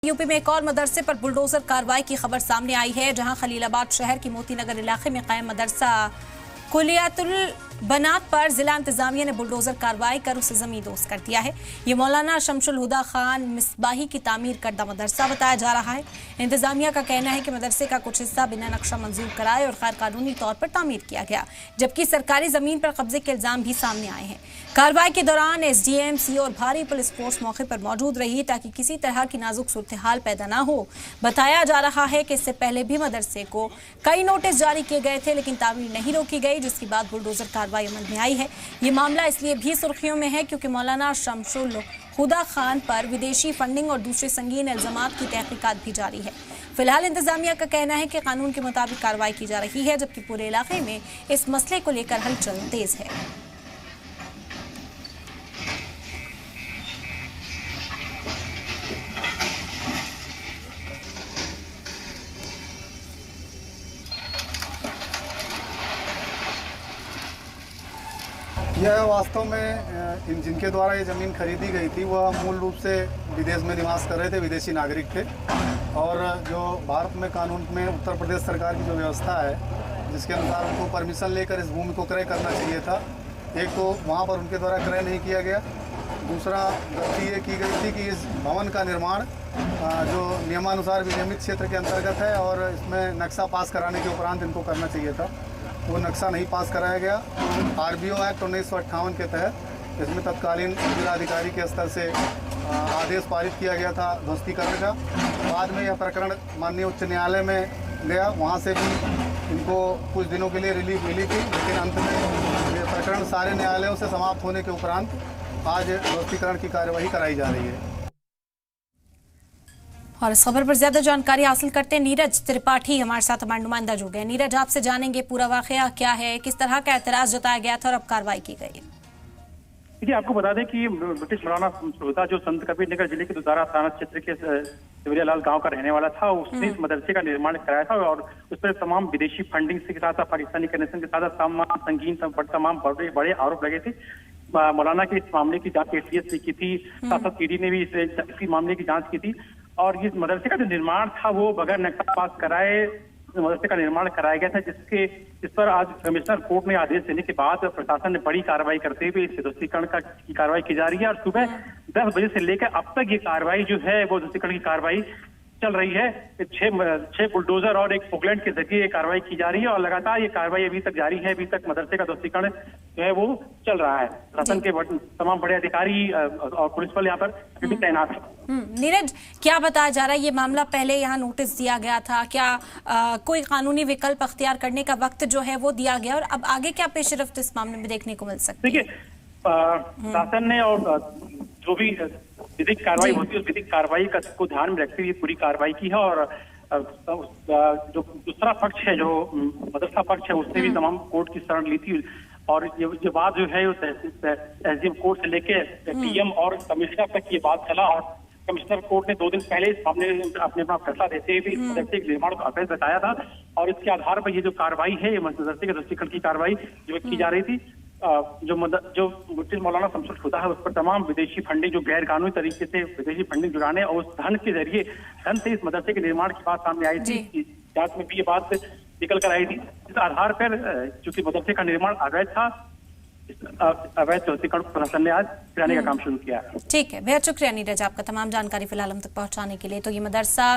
UP में एक और मदरसे पर बुलडोजर कार्रवाई की खबर सामने आई है, जहां खलीलाबाद शहर की मोतीनगर इलाके में कायम मदरसा कुलियातुल बनात पर जिला इंतजामिया ने बुलडोजर कार्रवाई कर उसे जमींदोज कर दिया है। ये मौलाना शमशुल हुदा खान मिसबाही की तामीर करदा मदरसा बताया जा रहा है। इंतजामिया का कहना है कि मदरसे का कुछ हिस्सा बिना नक्शा मंजूर कराए और गैर कानूनी तौर पर तामीर किया गया, जबकि सरकारी जमीन पर कब्जे के इल्जाम भी सामने आए हैं। कार्रवाई के दौरान एसडीएम, सीओ और भारी पुलिस फोर्स मौके पर मौजूद रही ताकि किसी तरह की नाजुक सूरत हाल पैदा न हो। बताया जा रहा है कि इससे पहले भी मदरसे को कई नोटिस जारी किए गए थे, लेकिन तामीर नहीं रोकी गई, जिसके बाद बुलडोजर कार्रवाई अमल में आई है। ये मामला इसलिए भी सुर्खियों में है क्योंकि मौलाना शमशुल हुदा खान पर विदेशी फंडिंग और दूसरे संगीन इल्जामात की तहकीकात भी जारी है। फिलहाल इंतजामिया का कहना है कि कानून के मुताबिक कार्रवाई की जा रही है, जबकि पूरे इलाके में इस मसले को लेकर हलचल तेज है। यह वास्तव में जिनके द्वारा ये ज़मीन खरीदी गई थी वह मूल रूप से विदेश में निवास कर रहे थे, विदेशी नागरिक थे। और जो भारत में कानून में उत्तर प्रदेश सरकार की जो व्यवस्था है, जिसके अनुसार उनको परमिशन लेकर इस भूमि को क्रय करना चाहिए था, एक तो वहाँ पर उनके द्वारा क्रय नहीं किया गया, दूसरा गलती ये की गई थी कि इस भवन का निर्माण जो नियमानुसार विनियमित क्षेत्र के अंतर्गत है और इसमें नक्शा पास कराने के उपरांत इनको करना चाहिए था, वो नक्शा नहीं पास कराया गया। आरबीओ एक्ट 1958 के तहत इसमें तत्कालीन जिलाधिकारी के स्तर से आदेश पारित किया गया था ध्वस्तीकरण का। बाद में यह प्रकरण माननीय उच्च न्यायालय में गया, वहाँ से भी इनको कुछ दिनों के लिए रिलीफ मिली थी, लेकिन अंत में ये प्रकरण सारे न्यायालयों से समाप्त होने के उपरांत आज ध्वस्तीकरण की कार्यवाही कराई जा रही है। और इस खबर पर ज्यादा जानकारी हासिल करते हैं नीरज त्रिपाठी हमारे साथ हमारे नुमाइंदा जुड़ गए। नीरज, आपसे जानेंगे पूरा वाकया क्या है, किस तरह का एतराज जताया गया था और अब कार्रवाई की गई। देखिए, आपको बता दें कि ब्रिटिश मौलाना शमशुल जो संत कबीर नगर जिले के दुधारा थाना क्षेत्र के सिवरियालाल गांव का रहने वाला था, उसने इस मदरसे का निर्माण कराया था और उस पर तमाम विदेशी फंडिंग के साथ साथ पाकिस्तानी कनेक्शन के साथ तमाम संगीन तमाम बड़े आरोप लगे थे। मौलाना के इस मामले की जांच एटीएस ने की थी, साथ साथ ईडी ने भी इस मामले की जांच की थी। और इस मदरसे का जो निर्माण था वो बगैर नक्शा पास कराए मदरसे का निर्माण कराया गया था, जिस पर आज कमिश्नर कोर्ट ने आदेश देने के बाद प्रशासन ने बड़ी कार्रवाई करते हुए इस ध्वस्तीकरण की कार्रवाई की जा रही है। और सुबह 10 बजे से लेकर अब तक ये कार्रवाई जो है वो ध्वस्तीकरण की कार्रवाई चल रही है। 6 बुलडोजर और एक पोकलैंड के जरिए कार्रवाई की जा रही है और लगातार ये कार्रवाई अभी तक जारी है। अभी तक मदरसे का ध्वस्तीकरण जो है वो चल रहा है। शासन के तमाम बड़े अधिकारी और पुलिस बल यहाँ पर भी तैनात है। नीरज, क्या बताया जा रहा है, ये मामला पहले यहाँ नोटिस दिया गया था क्या? कोई कानूनी विकल्प अख्तियार करने का वक्त जो है वो दिया गया और अब आगे क्या पेशरफ्त इस मामले में देखने को मिल सकती है? देखिए, शासन ने और जो भी विधिक कार्रवाई होती है उस विधिक कार्रवाई को ध्यान में रखते हुए पूरी कार्रवाई की है। और जो दूसरा पक्ष है, जो मदरसा पक्ष है, उसने भी तमाम कोर्ट की शरण ली थी। और ये बात जो है एसडीएम कोर्ट से लेके डीएम और कमिश्नर तक ये बात चला और कमिश्नर कोर्ट ने 2 दिन पहले इस मामले में अपना फैसला देते हुए मदरसे के निर्माण को अवैध बताया था। और इसके आधार पर ये जो कार्रवाई है, मदरसे के ध्वस्तीकरण की कार्रवाई जो की जा रही थी, जो ब्रिटिश मौलाना शमशुल हुदा है, उस पर तमाम विदेशी फंडिंग, जो गैर कानूनी तरीके से विदेशी फंडिंग जुटाने और उस धन के जरिए धन से इस मदरसे के निर्माण की बात सामने आई थी। जांच में भी ये बात निकल कर आई थी। इस आधार पर चूंकि मदरसे का निर्माण अवैध था, अवैध ध्वस्तीकरण प्रशासन ने आज कराने का काम शुरू किया। ठीक है, बेहद शुक्रिया नीरज आपका तमाम जानकारी फिलहाल हम तक पहुंचाने के लिए। तो ये मदरसा